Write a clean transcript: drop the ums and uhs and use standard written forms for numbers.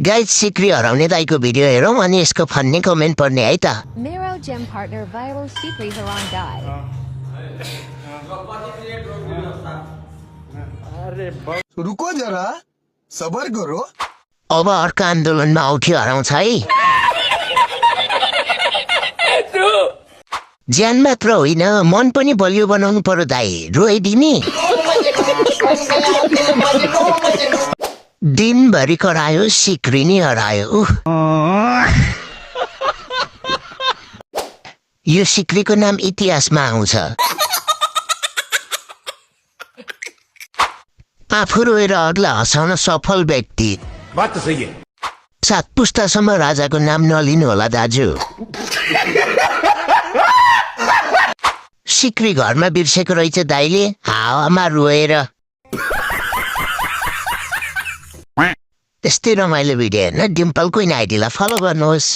Guys सिक्री हराउने दाइको video हेरौँ अनि यसको फन्नी कमेन्ट पढ्ने है त। मेरो gym partner viral Sikri Harang guy. रुको जरा सबर करो। अब अर्को आन्दोलनमा औठी हराउँछ है। ज्यान मात्र होइन मन पनि बलियो बनाउनु पर्यो दाइ, रोइदिने। दिनभरि करायो सिक्री नि हरायो। यो सिक्रीको नाम इतिहासमा आउँछ। आफू रोएर अरूलाई हँसाउन सफल व्यक्ति। बात तो सही है। 7 पुस्तासम्म राजाको नाम नलिनु होला दाजु। सिक्री घरमा बिर्सेको रहेछ दाइले हावामा रोएर। त्यस्तै रमाइलो भिडियो हेर्न डिम्पल क्विन आइडीलाई फलो गर्नुहोस्।